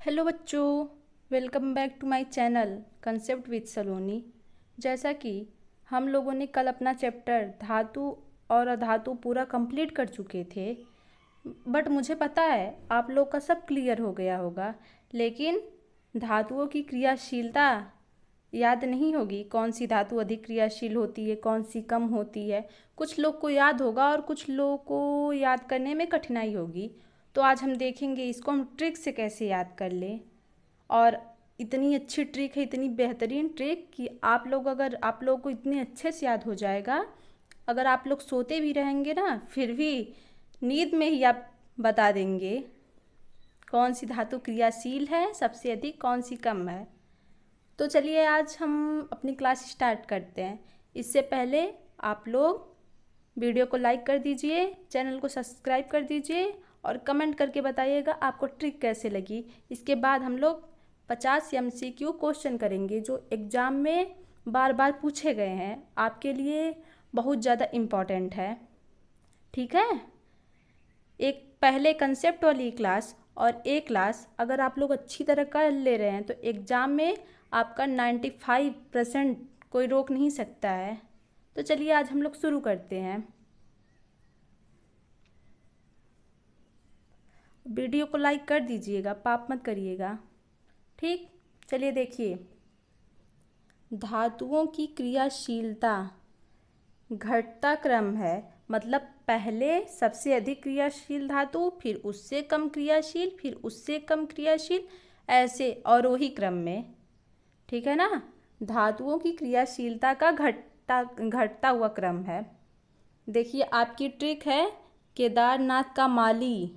Hello बच्चों, welcome back to my channel concept with Saloni. जैसा कि हम लोगों ने कल अपना चैप्टर धातु और अधातु पूरा कंप्लीट कर चुके थे, बट मुझे पता है आप लोग का सब क्लियर हो गया होगा, लेकिन धातुओं की क्रियाशीलता याद नहीं होगी। कौन सी धातु अधिक क्रियाशील होती है, कौन सी कम होती है। कुछ लोग को याद होगा और कुछ लोगों को याद करने में कठिनाई होगी। तो आज हम देखेंगे इसको हम ट्रिक से कैसे याद कर लें। और इतनी अच्छी ट्रिक है, इतनी बेहतरीन ट्रिक कि आप लोगों को इतने अच्छे से याद हो जाएगा। अगर आप लोग सोते भी रहेंगे ना, फिर भी नींद में ही आप बता देंगे कौन सी धातु क्रियाशील है सबसे अधिक, कौन सी कम है। तो चलिए आज हम अपनी क्लास स्टार्ट करते हैं। इससे पहले आप लोग वीडियो को लाइक कर दीजिए, चैनल को सब्सक्राइब कर दीजिए और कमेंट करके बताइएगा आपको ट्रिक कैसे लगी। इसके बाद हम लोग 50 MCQ क्वेश्चन करेंगे जो एग्ज़ाम में बार बार पूछे गए हैं, आपके लिए बहुत ज़्यादा इम्पॉर्टेंट है। ठीक है, एक पहले कंसेप्ट वाली क्लास और एक क्लास अगर आप लोग अच्छी तरह कर ले रहे हैं तो एग्ज़ाम में आपका 95% कोई रोक नहीं सकता है। तो चलिए आज हम लोग शुरू करते हैं। वीडियो को लाइक कर दीजिएगा, पाप मत करिएगा। ठीक, चलिए देखिए, धातुओं की क्रियाशीलता घटता क्रम है, मतलब पहले सबसे अधिक क्रियाशील धातु, फिर उससे कम क्रियाशील, फिर उससे कम क्रियाशील, ऐसे अवरोही क्रम में। ठीक है ना, धातुओं की क्रियाशीलता का घटता हुआ क्रम है। देखिए आपकी ट्रिक है, केदारनाथ का माली,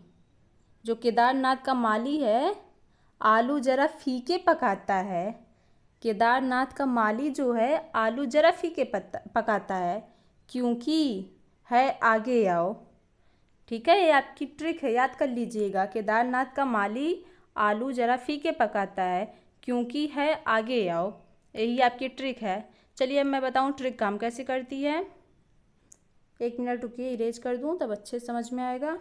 जो केदारनाथ का माली है आलू ज़रा फीके पकाता है। केदारनाथ का माली जो है आलू ज़रा फीके पकाता है, क्योंकि है आगे आओ। ठीक है, ये आपकी ट्रिक है, याद कर लीजिएगा। केदारनाथ का माली आलू ज़रा फीके पकाता है, क्योंकि है आगे आओ। यही आपकी ट्रिक है। चलिए अब मैं बताऊँ ट्रिक काम कैसे करती है। 1 मिनट रुकिए, इरेज कर दूँ तब अच्छे समझ में आएगा।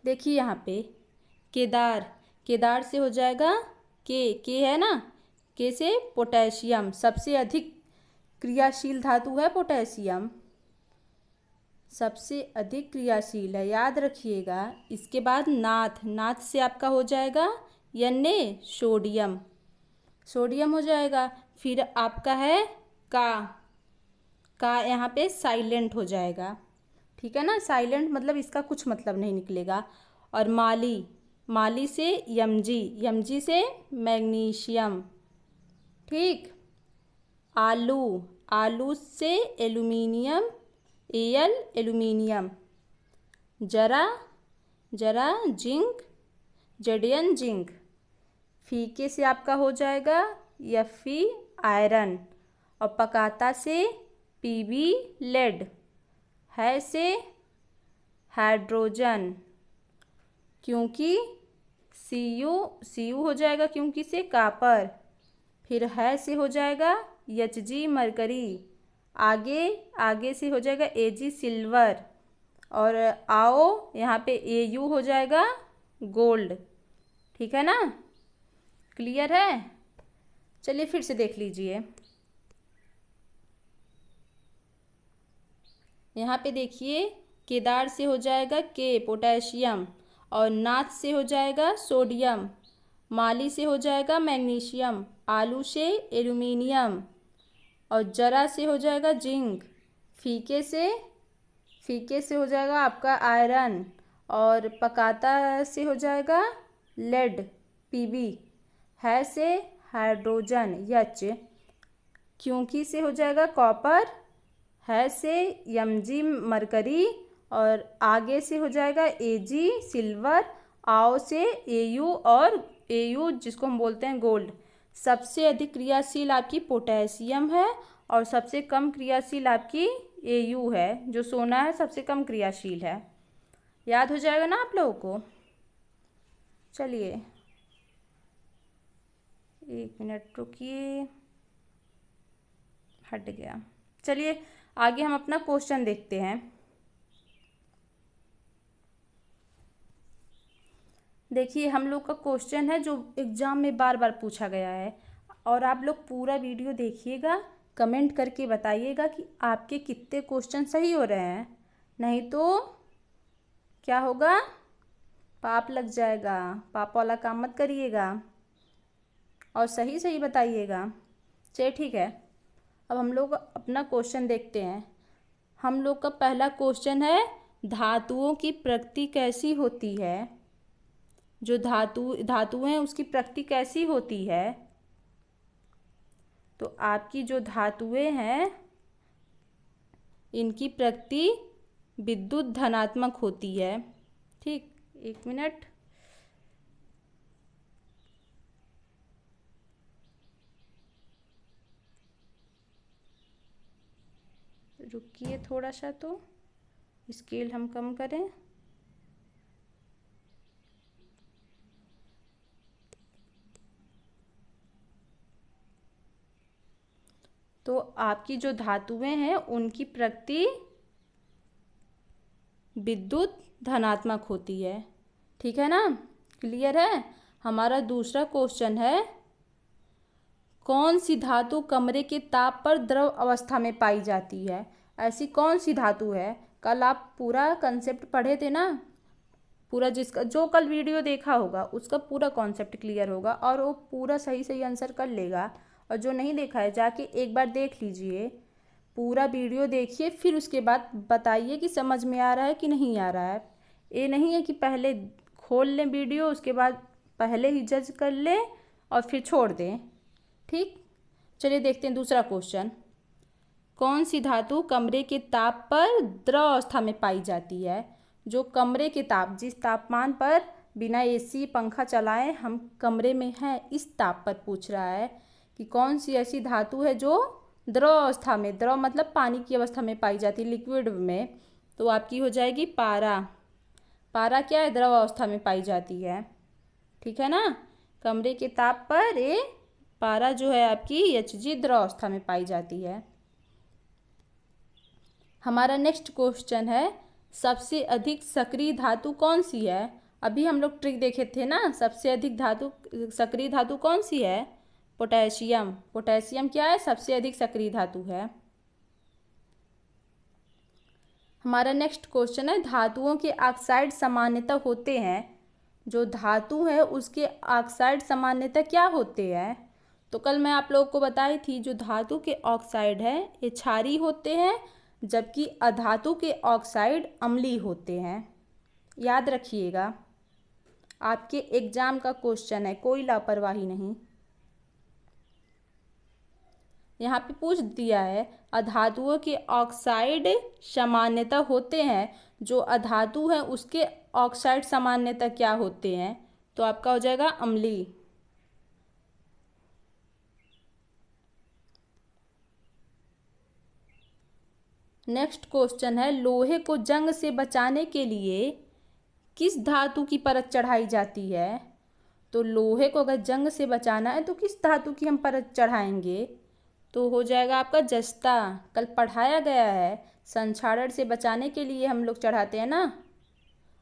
देखिए यहाँ पे केदार, केदार से हो जाएगा के है ना, के से पोटेशियम, सबसे अधिक क्रियाशील धातु है पोटेशियम, सबसे अधिक क्रियाशील है, याद रखिएगा। इसके बाद नाथ, नाथ से आपका हो जाएगा यन्ने सोडियम, सोडियम हो जाएगा। फिर आपका है का यहाँ पे साइलेंट हो जाएगा। ठीक है ना, साइलेंट मतलब इसका कुछ मतलब नहीं निकलेगा। और माली, माली से यमजी, यमजी से मैग्नीशियम। ठीक, आलू, आलू से एल्यूमिनियम, एल एल्यूमिनियम। जरा, जरा जिंक, जेडियन जिंक। फीके से आपका हो जाएगा Fe आयरन। और पकाता से Pb लेड, है से हाइड्रोजन, क्योंकि Cu हो जाएगा, क्योंकि से कापर। फिर है से हो जाएगा Hg मरकरी, आगे से हो जाएगा Ag सिल्वर। और आओ यहाँ पे Au हो जाएगा गोल्ड। ठीक है ना, क्लियर है। चलिए फिर से देख लीजिए, यहाँ पे देखिए केदार से हो जाएगा के पोटेशियम, और नाथ से हो जाएगा सोडियम, माली से हो जाएगा मैग्नीशियम, आलू से एल्यूमिनियम, और जरा से हो जाएगा जिंक, फीके से हो जाएगा आपका आयरन, और पकाता से हो जाएगा लेड Pb, है से हाइड्रोजन H, क्योंकि से हो जाएगा कॉपर, है से Mg मरकरी, और आगे से हो जाएगा Ag सिल्वर, आओ से Au, और Au जिसको हम बोलते हैं गोल्ड। सबसे अधिक क्रियाशील आपकी पोटेशियम है और सबसे कम क्रियाशील आपकी Au है, जो सोना है सबसे कम क्रियाशील है। याद हो जाएगा ना आप लोगों को। चलिए 1 मिनट रुकिए, हट गया। चलिए आगे हम अपना क्वेश्चन देखते हैं। देखिए हम लोग का क्वेश्चन है जो एग्ज़ाम में बार बार पूछा गया है, और आप लोग पूरा वीडियो देखिएगा, कमेंट करके बताइएगा कि आपके कितने क्वेश्चन सही हो रहे हैं, नहीं तो क्या होगा, पाप लग जाएगा। पाप वाला काम मत करिएगा और सही सही बताइएगा। चलिए ठीक है, अब हम लोग अपना क्वेश्चन देखते हैं। हम लोग का पहला क्वेश्चन है, धातुओं की प्रकृति कैसी होती है। जो धातु हैं उसकी प्रकृति कैसी होती है। तो आपकी जो धातुएं हैं इनकी प्रकृति विद्युत धनात्मक होती है। ठीक, एक मिनट, रुकिए थोड़ा सा, तो स्केल हम कम करें। तो आपकी जो धातुएं हैं उनकी प्रकृति विद्युत धनात्मक होती है। ठीक है ना, क्लियर है। हमारा दूसरा क्वेश्चन है, कौन सी धातु कमरे के ताप पर द्रव अवस्था में पाई जाती है। ऐसी कौन सी धातु है। कल आप पूरा कंसेप्ट पढ़े थे ना, पूरा जिसका जो कल वीडियो देखा होगा उसका पूरा कॉन्सेप्ट क्लियर होगा और वो पूरा सही सही आंसर कर लेगा। और जो नहीं देखा है जाके एक बार देख लीजिए, पूरा वीडियो देखिए, फिर उसके बाद बताइए कि समझ में आ रहा है कि नहीं आ रहा है। ये नहीं है कि पहले खोल लें वीडियो, उसके बाद पहले ही जज कर लें और फिर छोड़ दें। ठीक, चलिए देखते हैं दूसरा क्वेश्चन। कौन सी धातु कमरे के ताप पर द्रव अवस्था में पाई जाती है। जो कमरे के ताप, जिस तापमान पर बिना एसी पंखा चलाए हम कमरे में हैं, इस ताप पर पूछ रहा है कि कौन सी ऐसी धातु है जो द्रव अवस्था में, द्रव मतलब पानी की अवस्था में पाई जाती है, लिक्विड में। तो आपकी हो जाएगी पारा। पारा क्या है, द्रव अवस्था में पाई जाती है। ठीक है ना, कमरे के ताप पर ये पारा जो है आपकी Hg द्रव अवस्था में पाई जाती है। हमारा नेक्स्ट क्वेश्चन है, सबसे अधिक सक्रिय धातु कौन सी है। अभी हम लोग ट्रिक देखे थे ना, सबसे अधिक सक्रिय धातु कौन सी है, पोटेशियम। पोटेशियम क्या है, सबसे अधिक सक्रिय धातु है। हमारा नेक्स्ट क्वेश्चन है, धातुओं के ऑक्साइड सामान्यतः होते हैं। जो धातु है उसके ऑक्साइड सामान्यतः क्या होते हैं। तो कल मैं आप लोगों को बताई थी, जो धातु के ऑक्साइड है ये क्षारीय होते हैं, जबकि अधातु के ऑक्साइड अम्लीय होते हैं। याद रखिएगा, आपके एग्जाम का क्वेश्चन है, कोई लापरवाही नहीं। यहाँ पे पूछ दिया है, अधातुओं के ऑक्साइड सामान्यतः होते हैं, जो अधातु है उसके ऑक्साइड सामान्यतः क्या होते हैं। तो आपका हो जाएगा अम्लीय। नेक्स्ट क्वेश्चन है, लोहे को जंग से बचाने के लिए किस धातु की परत चढ़ाई जाती है। तो लोहे को अगर जंग से बचाना है तो किस धातु की हम परत चढ़ाएंगे। तो हो जाएगा आपका जस्ता। कल पढ़ाया गया है, संक्षारण से बचाने के लिए हम लोग चढ़ाते हैं ना।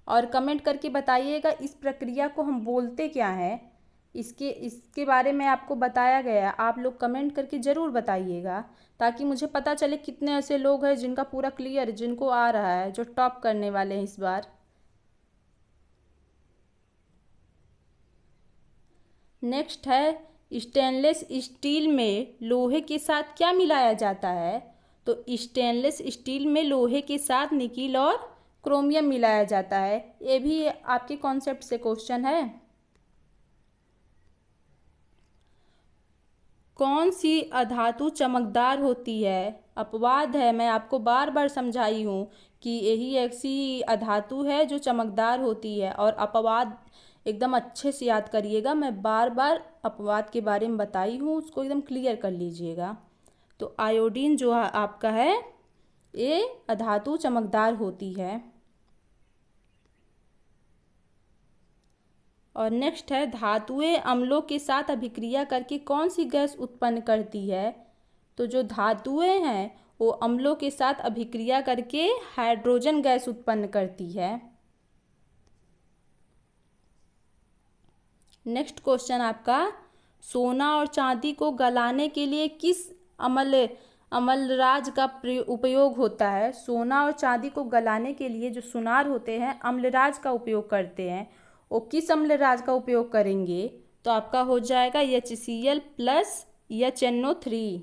और कमेंट करके बताइएगा इस प्रक्रिया को हम बोलते क्या हैं। इसके बारे में आपको बताया गया है, आप लोग कमेंट करके ज़रूर बताइएगा, ताकि मुझे पता चले कितने ऐसे लोग हैं जिनका पूरा क्लियर, जिनको आ रहा है, जो टॉप करने वाले हैं इस बार। नेक्स्ट है, स्टेनलेस स्टील में लोहे के साथ क्या मिलाया जाता है। तो स्टेनलेस स्टील में लोहे के साथ निकिल और क्रोमियम मिलाया जाता है। ये भी आपके कॉन्सेप्ट से क्वेश्चन है। कौन सी अधातु चमकदार होती है। अपवाद है, मैं आपको बार बार समझाई हूँ कि यही ऐसी अधातु है जो चमकदार होती है। और अपवाद एकदम अच्छे से याद करिएगा, मैं बार बार अपवाद के बारे में बताई हूँ, उसको एकदम क्लियर कर लीजिएगा। तो आयोडीन जो आपका है ये अधातु चमकदार होती है। और नेक्स्ट है, धातुएं अम्लों के साथ अभिक्रिया करके कौन सी गैस उत्पन्न करती है। तो जो धातुएं हैं वो अम्लों के साथ अभिक्रिया करके हाइड्रोजन गैस उत्पन्न करती है। नेक्स्ट क्वेश्चन आपका, सोना और चांदी को गलाने के लिए किस अम्लराज का उपयोग होता है? सोना और चांदी को गलाने के लिए जो सुनार होते हैं अम्लराज का उपयोग करते हैं। वो किस अम्लराज का उपयोग करेंगे? तो आपका हो जाएगा HCl+ या NO3।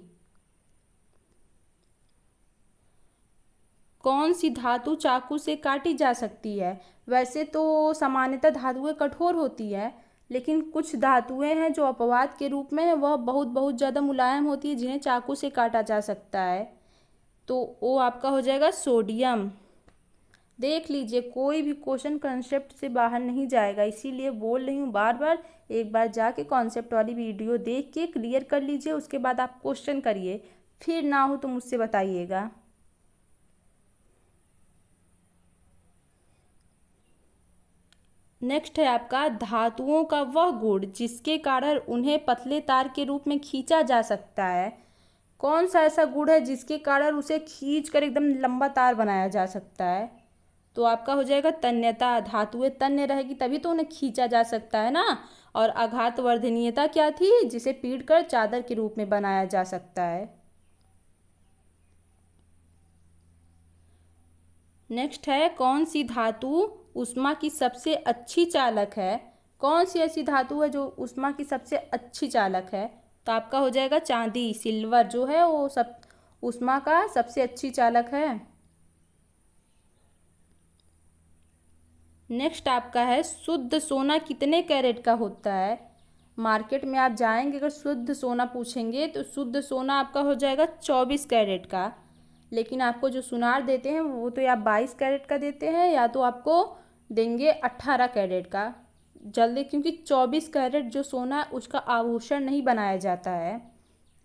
कौन सी धातु चाकू से काटी जा सकती है? वैसे तो सामान्यतः धातुएं कठोर होती है, लेकिन कुछ धातुएं हैं जो अपवाद के रूप में है, वह बहुत बहुत ज़्यादा मुलायम होती है, जिन्हें चाकू से काटा जा सकता है। तो वो आपका हो जाएगा सोडियम। देख लीजिए, कोई भी क्वेश्चन कंसेप्ट से बाहर नहीं जाएगा, इसीलिए बोल रही हूँ बार बार। एक बार जाके कॉन्सेप्ट वाली वीडियो देख के क्लियर कर लीजिए, उसके बाद आप क्वेश्चन करिए, फिर ना हो तो मुझसे बताइएगा। नेक्स्ट है आपका, धातुओं का वह गुण जिसके कारण उन्हें पतले तार के रूप में खींचा जा सकता है। कौन सा ऐसा गुण है जिसके कारण उसे खींच कर एकदम लंबा तार बनाया जा सकता है? तो आपका हो जाएगा तन्यता। धातुएं तन्य रहेगी तभी तो उन्हें खींचा जा सकता है ना। और आघातवर्धनीयता क्या थी? जिसे पीटकर चादर के रूप में बनाया जा सकता है। नेक्स्ट है, कौन सी धातु ऊष्मा की सबसे अच्छी चालक है? कौन सी ऐसी धातु है जो ऊष्मा की सबसे अच्छी चालक है? तो आपका हो जाएगा चांदी। सिल्वर जो है वो सब ऊष्मा का सबसे अच्छी चालक है। नेक्स्ट आपका है, शुद्ध सोना कितने कैरेट का होता है? मार्केट में आप जाएंगे, अगर शुद्ध सोना पूछेंगे तो शुद्ध सोना आपका हो जाएगा 24 कैरेट का। लेकिन आपको जो सुनार देते हैं वो तो या 22 कैरेट का देते हैं, या तो आपको देंगे 18 कैरेट का। जल्दी, क्योंकि 24 कैरेट जो सोना उसका आभूषण नहीं बनाया जाता है,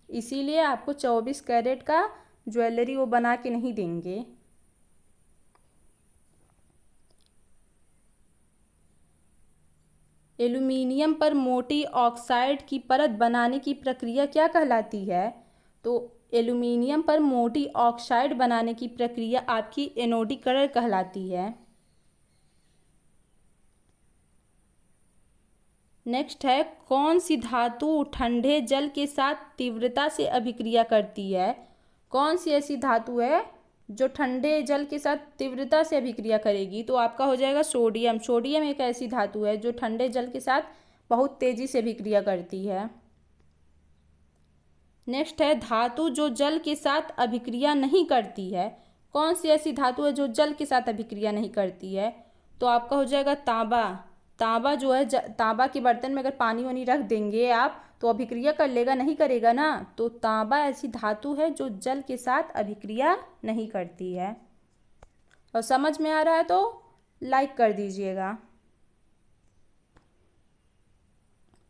इसीलिए आपको 24 कैरेट का ज्वेलरी वो बना के नहीं देंगे। एल्यूमीनियम पर मोटी ऑक्साइड की परत बनाने की प्रक्रिया क्या कहलाती है? तो एल्यूमीनियम पर मोटी ऑक्साइड बनाने की प्रक्रिया आपकी एनोडीकरण कहलाती है। नेक्स्ट है, कौन सी धातु ठंडे जल के साथ तीव्रता से अभिक्रिया करती है? कौन सी ऐसी धातु है जो ठंडे जल के साथ तीव्रता से अभिक्रिया करेगी? तो आपका हो जाएगा सोडियम। सोडियम एक ऐसी धातु है जो ठंडे जल के साथ बहुत तेजी से अभिक्रिया करती है। नेक्स्ट है, धातु जो जल के साथ अभिक्रिया नहीं करती है। कौन सी ऐसी धातु है जो जल के साथ अभिक्रिया नहीं करती है? तो आपका हो जाएगा तांबा। तांबा जो है, तांबा के बर्तन में अगर पानी वानी रख देंगे आप तो अभिक्रिया कर लेगा? नहीं करेगा ना। तो तांबा ऐसी धातु है जो जल के साथ अभिक्रिया नहीं करती है। और समझ में आ रहा है तो लाइक कर दीजिएगा,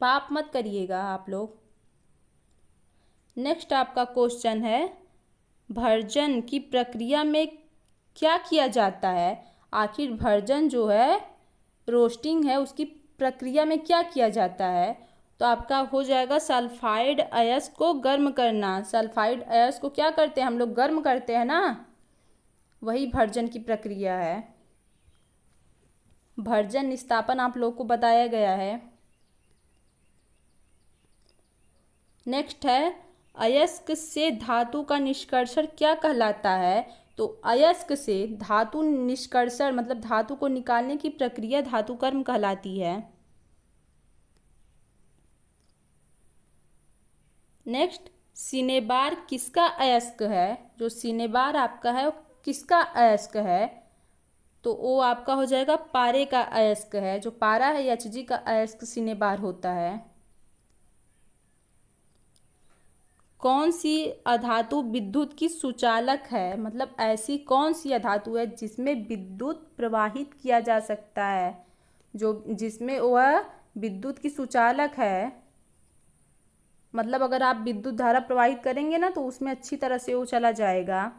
पाप मत करिएगा आप लोग। नेक्स्ट आपका क्वेश्चन है, भर्जन की प्रक्रिया में क्या किया जाता है? आखिर भर्जन जो है, रोस्टिंग है, उसकी प्रक्रिया में क्या किया जाता है? तो आपका हो जाएगा सल्फाइड अयस्क को गर्म करना। सल्फाइड अयस्क को क्या करते हैं हम लोग? गर्म करते हैं ना, वही भर्जन की प्रक्रिया है। भर्जन निस्तापन आप लोग को बताया गया है। नेक्स्ट है, अयस्क से धातु का निष्कर्षण क्या कहलाता है? तो अयस्क से धातु निष्कर्षण मतलब धातु को निकालने की प्रक्रिया धातुकर्म कहलाती है। नेक्स्ट, सिनेबार किसका अयस्क है? जो सिनेबार आपका है वो किसका अयस्क है? तो वो आपका हो जाएगा पारे का अयस्क है। जो पारा है Hg का अयस्क सिनेबार होता है। कौन सी अधातु विद्युत की सुचालक है? मतलब ऐसी कौन सी अधातु है जिसमें विद्युत प्रवाहित किया जा सकता है, जो जिसमें वह विद्युत की सुचालक है? मतलब अगर आप विद्युत धारा प्रवाहित करेंगे ना तो उसमें अच्छी तरह से वो चला जाएगा।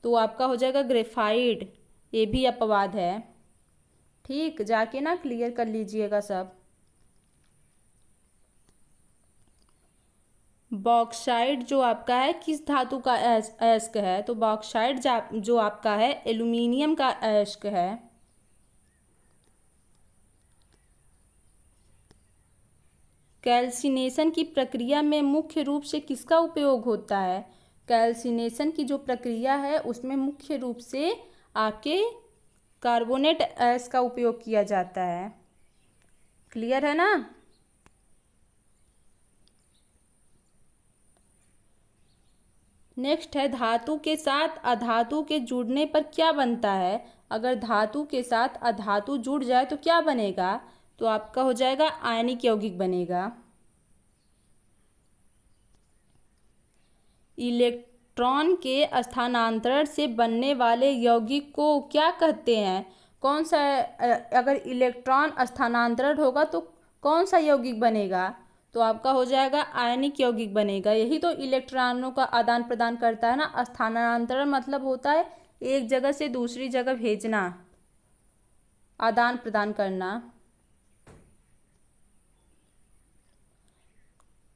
तो आपका हो जाएगा ग्रेफाइट। ये भी अपवाद है। ठीक, जाके ना क्लियर कर लीजिएगा सब। बॉक्साइट जो आपका है किस धातु का अयस्क है? तो बॉक्साइट जो आपका है एल्यूमिनियम का अयस्क है। कैल्सिनेशन की प्रक्रिया में मुख्य रूप से किसका उपयोग होता है? कैल्सिनेशन की जो प्रक्रिया है उसमें मुख्य रूप से आपके कार्बोनेट ऐश का उपयोग किया जाता है। क्लियर है ना? नेक्स्ट है, धातु के साथ अधातु के जुड़ने पर क्या बनता है? अगर धातु के साथ अधातु जुड़ जाए तो क्या बनेगा? तो आपका हो जाएगा आयनिक यौगिक बनेगा। इलेक्ट्रॉन के स्थानांतरण से बनने वाले यौगिक को क्या कहते हैं? कौन सा? अगर इलेक्ट्रॉन स्थानांतरण होगा तो कौन सा यौगिक बनेगा? तो आपका हो जाएगा आयनिक यौगिक बनेगा। यही तो इलेक्ट्रॉनों का आदान प्रदान करता है ना। स्थानांतरण मतलब होता है एक जगह से दूसरी जगह भेजना, आदान प्रदान करना।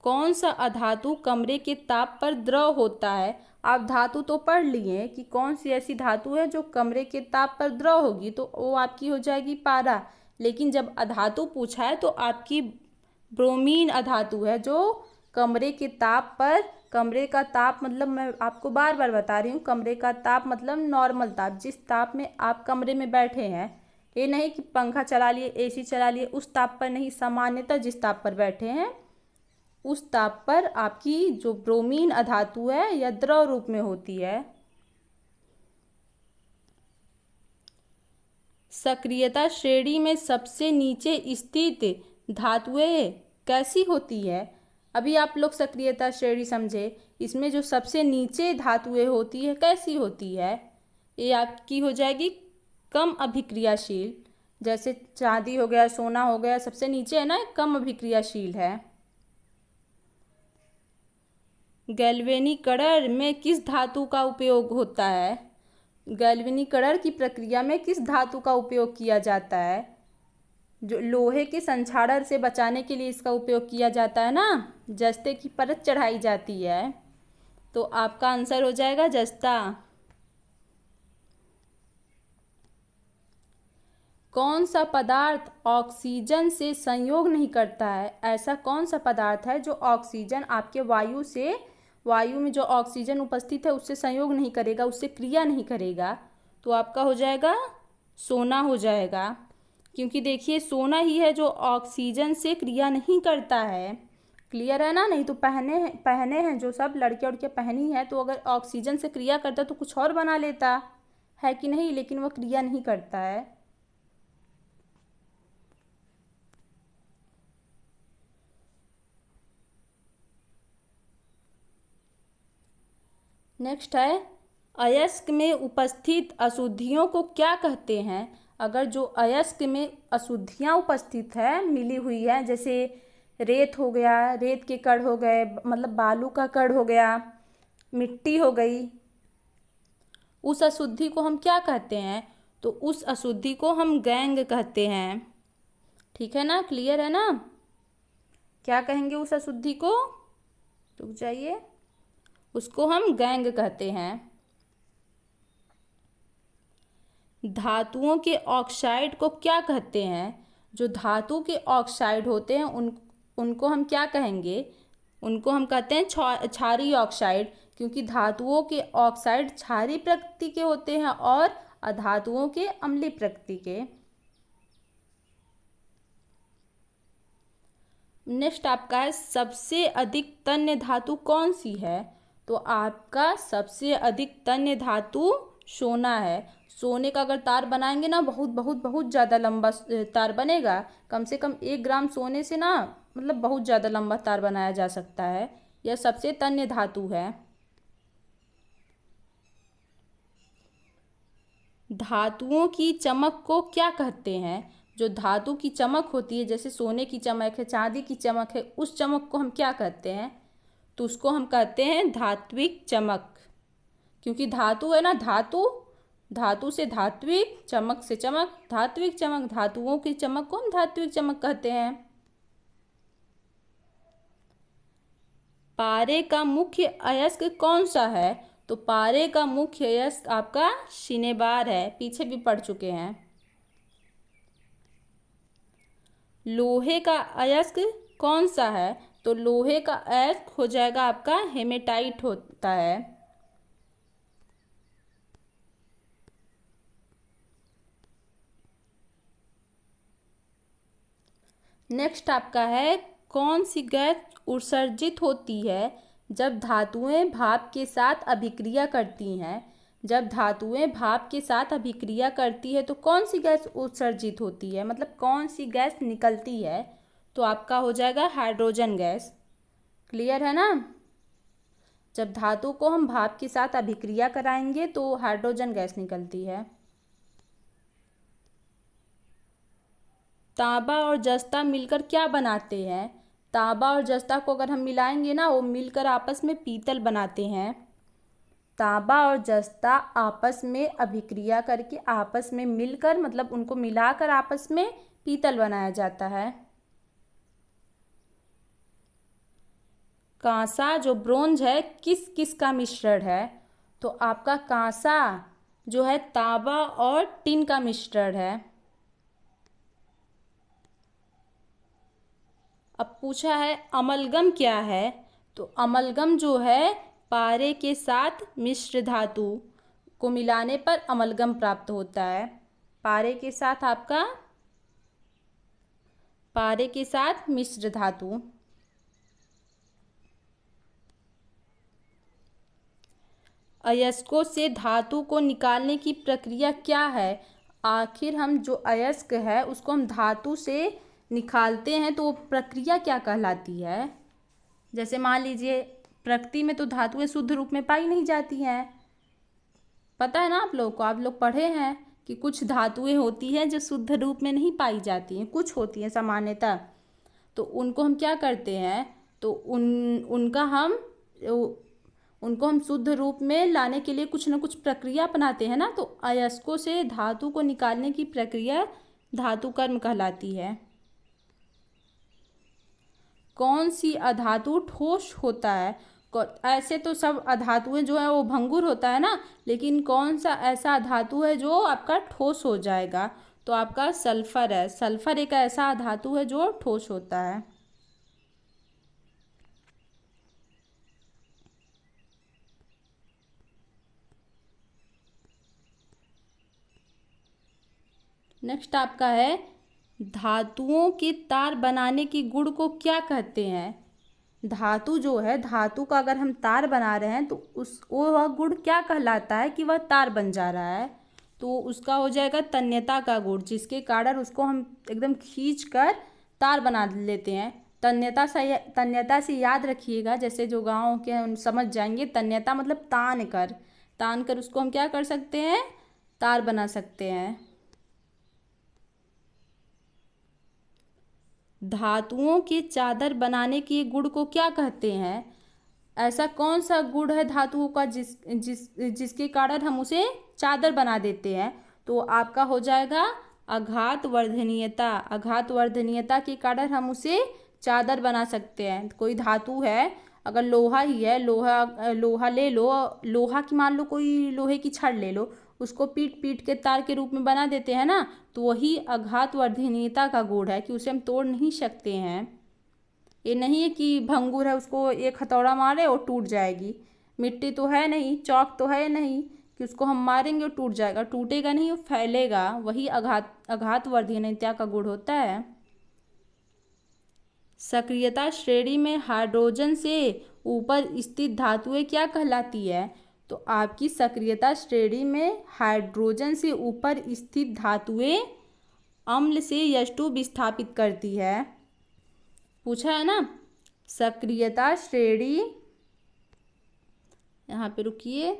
कौन सा अधातु कमरे के ताप पर द्रव होता है? आप धातु तो पढ़ लिए कि कौन सी ऐसी धातु है जो कमरे के ताप पर द्रव होगी, तो वो आपकी हो जाएगी पारा। लेकिन जब अधातु पूछा है तो आपकी ब्रोमीन अधातु है जो कमरे के ताप पर, कमरे का ताप मतलब मैं आपको बार बार बता रही हूँ, कमरे का ताप मतलब नॉर्मल ताप, जिस ताप में आप कमरे में बैठे हैं। ये नहीं कि पंखा चला लिए, एसी चला लिए, उस ताप पर नहीं, सामान्यतः जिस ताप पर बैठे हैं उस ताप पर आपकी जो ब्रोमीन अधातु है या द्रव रूप में होती है। सक्रियता श्रेणी में सबसे नीचे स्थित धातुएं कैसी होती है? अभी आप लोग सक्रियता श्रेणी समझे, इसमें जो सबसे नीचे धातुएं होती है कैसी होती है? ये आपकी हो जाएगी कम अभिक्रियाशील। जैसे चांदी हो गया, सोना हो गया, सबसे नीचे है ना, कम अभिक्रियाशील है। गैल्वेनीकरण में किस धातु का उपयोग होता है? गैल्वेनीकरण की प्रक्रिया में किस धातु का उपयोग किया जाता है? जो लोहे के संक्षारण से बचाने के लिए इसका उपयोग किया जाता है ना, जस्ते की परत चढ़ाई जाती है। तो आपका आंसर हो जाएगा जस्ता। कौन सा पदार्थ ऑक्सीजन से संयोग नहीं करता है? ऐसा कौन सा पदार्थ है जो ऑक्सीजन आपके वायु में जो ऑक्सीजन उपस्थित है उससे संयोग नहीं करेगा, उससे क्रिया नहीं करेगा? तो आपका हो जाएगा सोना हो जाएगा। क्योंकि देखिए सोना ही है जो ऑक्सीजन से क्रिया नहीं करता है। क्लियर है ना? नहीं तो पहने हैं जो सब लड़के उड़के पहनी है, तो अगर ऑक्सीजन से क्रिया करता तो कुछ और बना लेता है कि नहीं, लेकिन वह क्रिया नहीं करता है। नेक्स्ट है, अयस्क में उपस्थित अशुद्धियों को क्या कहते हैं? अगर जो अयस्क में अशुद्धियाँ उपस्थित है, मिली हुई है, जैसे रेत हो गया, रेत के कण हो गए, मतलब बालू का कण हो गया, मिट्टी हो गई, उस अशुद्धि को हम क्या कहते हैं? तो उस अशुद्धि को हम गैंग कहते हैं। ठीक है ना? क्लियर है ना? क्या कहेंगे उस अशुद्धि को? रुक जाइए, उसको हम गैंग कहते हैं। धातुओं के ऑक्साइड को क्या कहते हैं? जो धातु के ऑक्साइड होते हैं उनको हम क्या कहेंगे? उनको हम कहते हैं क्षारीय ऑक्साइड, क्योंकि धातुओं के ऑक्साइड क्षारीय प्रकृति के होते हैं और अधातुओं के अम्लीय प्रकृति के। नेक्स्ट आपका है, सबसे अधिक तन्य धातु कौन सी है? तो आपका सबसे अधिक तन्य धातु सोना है। सोने का अगर तार बनाएंगे ना, बहुत बहुत बहुत ज़्यादा लंबा तार बनेगा। कम से कम 1 ग्राम सोने से ना, मतलब बहुत ज़्यादा लंबा तार बनाया जा सकता है। यह सबसे तन्य धातु है। धातुओं की चमक को क्या कहते हैं? जो धातु की चमक होती है, जैसे सोने की चमक है, चांदी की चमक है, उस चमक को हम क्या कहते हैं? तो उसको हम कहते हैं धात्विक चमक। क्योंकि धातु है ना, धातु से धात्विक, चमक से चमक, धात्विक चमक, धातुओं की चमक को हम धात्विक चमक कहते हैं। पारे का मुख्य अयस्क कौन सा है? तो पारे का मुख्य अयस्क आपका शिनेबार है, पीछे भी पढ़ चुके हैं। लोहे का अयस्क कौन सा है? तो लोहे का F हो जाएगा आपका हेमेटाइट होता है। नेक्स्ट आपका है, कौन सी गैस उत्सर्जित होती है जब धातुएं भाप के साथ अभिक्रिया करती हैं? जब धातुएं भाप के साथ अभिक्रिया करती है तो कौन सी गैस उत्सर्जित होती है, मतलब कौन सी गैस निकलती है? तो आपका हो जाएगा हाइड्रोजन गैस। क्लियर है ना? जब धातु को हम भाप के साथ अभिक्रिया कराएंगे तो हाइड्रोजन गैस निकलती है। तांबा और जस्ता मिलकर क्या बनाते हैं? तांबा और जस्ता को अगर हम मिलाएंगे ना, वो मिलकर आपस में पीतल बनाते हैं। तांबा और जस्ता आपस में अभिक्रिया करके आपस में मिलकर, मतलब उनको मिलाकर आपस में पीतल बनाया जाता है। कांसा जो ब्रोंज है किस किस का मिश्रण है? तो आपका कांसा जो है तांबा और टिन का मिश्रण है। अब पूछा है अमलगम क्या है? तो अमलगम जो है पारे के साथ मिश्र धातु को मिलाने पर अमलगम प्राप्त होता है। पारे के साथ आपका, पारे के साथ मिश्र धातु। अयस्कों से धातु को निकालने की प्रक्रिया क्या है? आखिर हम जो अयस्क है उसको हम धातु से निकालते हैं तो वो प्रक्रिया क्या कहलाती है? जैसे मान लीजिए प्रकृति में तो धातुएं शुद्ध रूप में पाई नहीं जाती हैं, पता है ना आप लोग को, आप लोग पढ़े हैं कि कुछ धातुएं होती हैं जो शुद्ध रूप में नहीं पाई जाती हैं, कुछ होती हैं सामान्यतः। तो उनको हम क्या करते हैं, तो उनको हम शुद्ध रूप में लाने के लिए कुछ न कुछ प्रक्रिया अपनाते हैं ना। तो अयस्कों से धातु को निकालने की प्रक्रिया धातु कर्म कहलाती है। कौन सी अधातु ठोस होता है? ऐसे तो सब अधातुएं जो है वो भंगुर होता है ना, लेकिन कौन सा ऐसा धातु है जो आपका ठोस हो जाएगा? तो आपका सल्फर है। सल्फर एक ऐसा धातु है जो ठोस होता है। नेक्स्ट आपका है, धातुओं के तार बनाने की गुण को क्या कहते हैं? धातु जो है, धातु का अगर हम तार बना रहे हैं तो वह गुण क्या कहलाता है कि वह तार बन जा रहा है? तो उसका हो जाएगा तन्यता का गुण, जिसके कारण उसको हम एकदम खींच कर तार बना लेते हैं। तन्यता से याद रखिएगा, जैसे जो गाँव के हम समझ जाएंगे, तन्यता मतलब तान कर उसको हम क्या कर सकते हैं, तार बना सकते हैं। धातुओं के चादर बनाने के गुण को क्या कहते हैं? ऐसा कौन सा गुण है धातुओं का जिसके कारण हम उसे चादर बना देते हैं? तो आपका हो जाएगा आघात वर्धनीयता। आघात वर्धनीयता के कारण हम उसे चादर बना सकते हैं। कोई धातु है, अगर लोहा ही है, लोहा ले लो, लोहा की मान लो कोई लोहे की छड़ ले लो, उसको पीट पीट के तार के रूप में बना देते हैं ना, तो वही आघात वर्धनीयता का गुण है कि उसे हम तोड़ नहीं सकते हैं। ये नहीं है कि भंगुर है, उसको एक हथौड़ा मारे और टूट जाएगी। मिट्टी तो है नहीं, चौक तो है नहीं कि उसको हम मारेंगे और टूट जाएगा, टूटेगा नहीं, वो फैलेगा। वही आघात वर्धनीयता का गुण होता है। सक्रियता श्रेणी में हाइड्रोजन से ऊपर स्थित धातुएं क्या कहलाती है? तो आपकी सक्रियता श्रेणी में हाइड्रोजन से ऊपर स्थित धातुएं अम्ल से H2 विस्थापित करती है। पूछा है ना, सक्रियता श्रेणी, यहाँ पे रुकिए,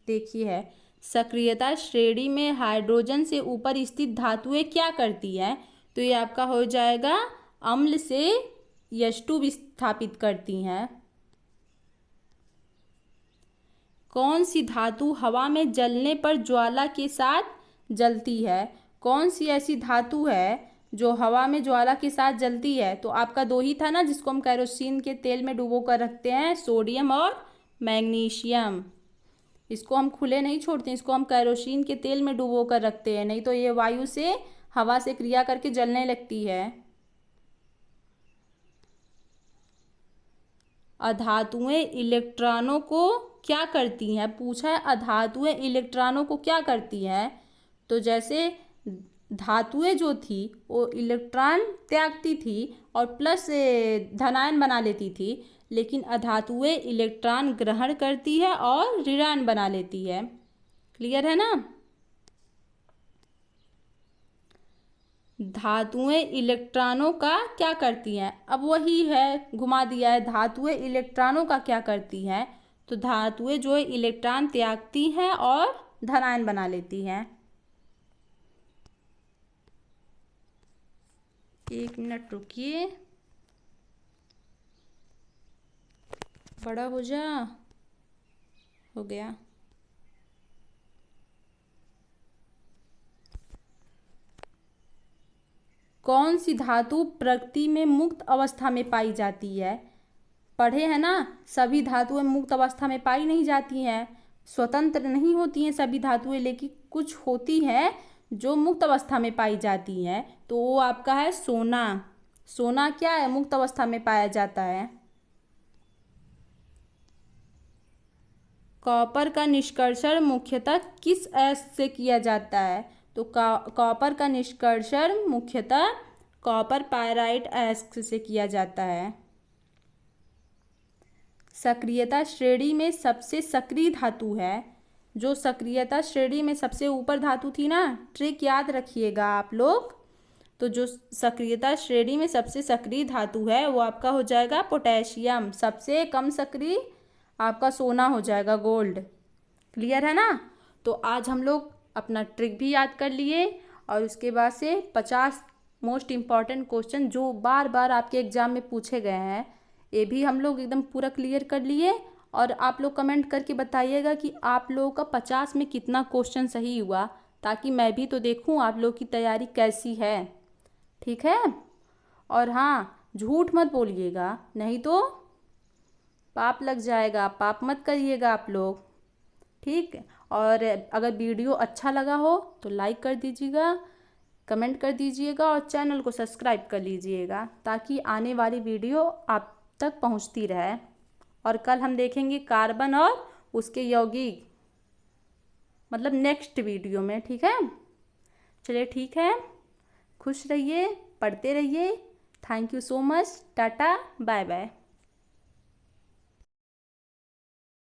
देखिए है, सक्रियता श्रेणी में हाइड्रोजन से ऊपर स्थित धातुएं क्या करती है? तो ये आपका हो जाएगा अम्ल से H2 विस्थापित करती हैं। कौन सी धातु हवा में जलने पर ज्वाला के साथ जलती है? कौन सी ऐसी धातु है जो हवा में ज्वाला के साथ जलती है? तो आपका दो ही था ना, जिसको हम केरोसिन के तेल में डुबो कर रखते हैं, सोडियम और मैग्नीशियम। इसको हम खुले नहीं छोड़ते, इसको हम केरोसिन के तेल में डुबो कर रखते हैं, नहीं तो ये वायु से, हवा से क्रिया करके जलने लगती है। अधातुएं इलेक्ट्रॉनों को क्या करती हैं, पूछा है अधातुएं इलेक्ट्रॉनों को क्या करती हैं। तो जैसे धातुएं जो थी वो इलेक्ट्रॉन त्यागती थी और प्लस धनायन बना लेती थी, लेकिन अधातुएं इलेक्ट्रॉन ग्रहण करती है और ऋणायन बना लेती है। क्लियर है ना। धातुएं इलेक्ट्रॉनों का क्या करती हैं, अब वही है, घुमा दिया है। धातुएं इलेक्ट्रॉनों का क्या करती हैं, तो धातुएं जो है इलेक्ट्रॉन त्यागती हैं और धनायन बना लेती हैं। 1 मिनट रुकिए, बड़ा हो जा, हो गया। कौन सी धातु प्रकृति में मुक्त अवस्था में पाई जाती है। पढ़े हैं ना, सभी धातुएं मुक्त अवस्था में पाई नहीं जाती हैं, स्वतंत्र नहीं होती हैं सभी धातुएं, लेकिन कुछ होती हैं जो मुक्त अवस्था में पाई जाती हैं। तो वो आपका है सोना। सोना क्या है, मुक्त अवस्था में पाया जाता है। कॉपर का निष्कर्षण मुख्यतः किस अयस्क से किया जाता है, तो कॉपर का निष्कर्षण मुख्यतः कॉपर पायराइट अयस्क से किया जाता है। सक्रियता श्रेणी में सबसे सक्रिय धातु है, जो सक्रियता श्रेणी में सबसे ऊपर धातु थी ना, ट्रिक याद रखिएगा आप लोग। तो जो सक्रियता श्रेणी में सबसे सक्रिय धातु है वो आपका हो जाएगा पोटेशियम। सबसे कम सक्रिय आपका सोना हो जाएगा, गोल्ड। क्लियर है ना। तो आज हम लोग अपना ट्रिक भी याद कर लिए और उसके बाद से 50 मोस्ट इम्पॉर्टेंट क्वेश्चन जो बार बार आपके एग्जाम में पूछे गए हैं ये भी हम लोग एकदम पूरा क्लियर कर लिए। और आप लोग कमेंट करके बताइएगा कि आप लोगों का 50 में कितना क्वेश्चन सही हुआ, ताकि मैं भी तो देखूं आप लोग की तैयारी कैसी है। ठीक है। और हाँ, झूठ मत बोलिएगा, नहीं तो पाप लग जाएगा, पाप मत करिएगा आप लोग। ठीक है। और अगर वीडियो अच्छा लगा हो तो लाइक कर दीजिएगा, कमेंट कर दीजिएगा और चैनल को सब्सक्राइब कर लीजिएगा, ताकि आने वाली वीडियो आप तक पहुंचती रहे। और कल हम देखेंगे कार्बन और उसके यौगिक, मतलब नेक्स्ट वीडियो में। ठीक है। चलिए ठीक है, खुश रहिए, पढ़ते रहिए। Thank you so much. Tata, bye bye.